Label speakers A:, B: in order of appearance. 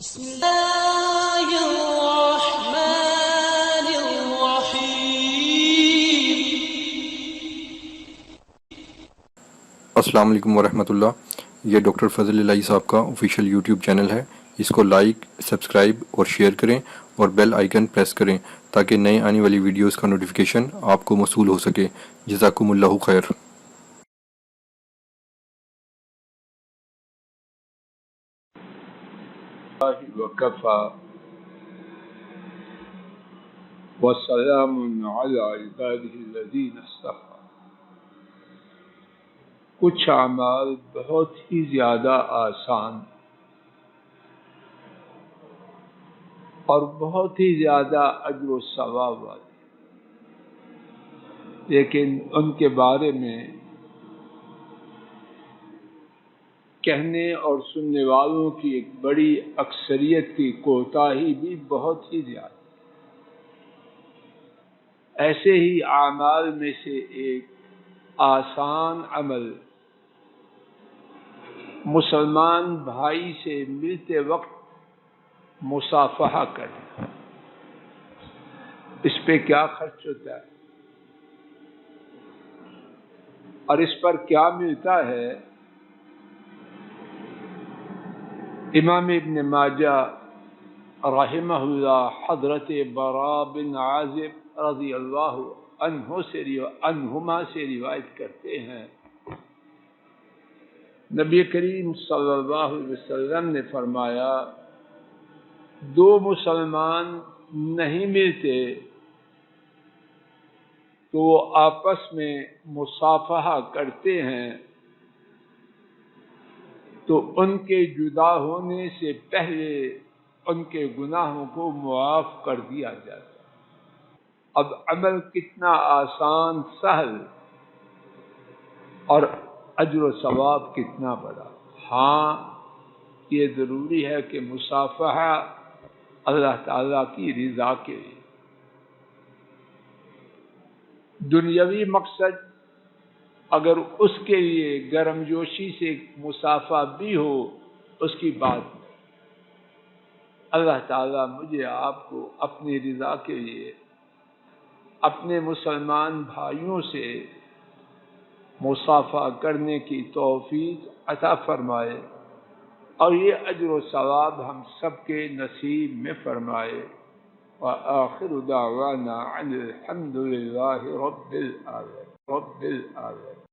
A: بسم الله الرحمن الرحيم.
B: السلام علیکم ورحمۃ اللہ. یہ ڈاکٹر فضل الہی صاحب کا آفیشیل یوٹیوب چینل ہے. اس کو لائک، سبسکرائب اور شیئر کریں اور بیل آئیکن پریس کریں تاکہ نئے آنے والی ویڈیوز کا نوٹیفیکیشن آپ کو موصول ہو سکے. جزاکم اللہ خیر.
C: وكفى وسلام على عباده الذين اصطفى. کچھ اعمال بہت ہی زیادہ آسان اور بہت ہی زیادہ اجر و ثواب والے، لیکن ان کے بارے میں کہنے اور سننے والوں کی ایک بڑی اکثریت کی کوتاہی بھی بہت ہی زیادہ. ایسے ہی اعمال میں سے ایک آسان عمل مسلمان بھائی سے ملتے وقت مصافحہ کرنا. اس پہ کیا خرچ ہوتا ہے اور اس پر کیا ملتا ہے؟ امام ابن ماجہ رحمہ اللہ حضرت براء بن عازب رضی اللہ عنہما سے روایت کرتے ہیں، نبی کریم صلی اللہ علیہ وسلم نے فرمایا، دو مسلمان نہیں ملتے تو وہ آپس میں مصافحہ کرتے ہیں تو ان کے جدا ہونے سے پہلے ان کے گناہوں کو معاف کر دیا جاتا. اب عمل کتنا آسان سہل اور اجر و ثواب کتنا بڑا. ہاں، یہ ضروری ہے کہ مصافحہ اللہ تعالیٰ کی رضا کے لیے. دنیاوی مقصد اگر اس کے لیے گرم جوشی سے مصافحہ بھی ہو، اس کی بات نہیں. اللہ تعالیٰ مجھے آپ کو اپنی رضا کے لیے اپنے مسلمان بھائیوں سے مصافحہ کرنے کی توفیق عطا فرمائے اور یہ اجر و ثواب ہم سب کے نصیب میں فرمائے. وآخر دعوانا ان الحمد للہ رب العالمین.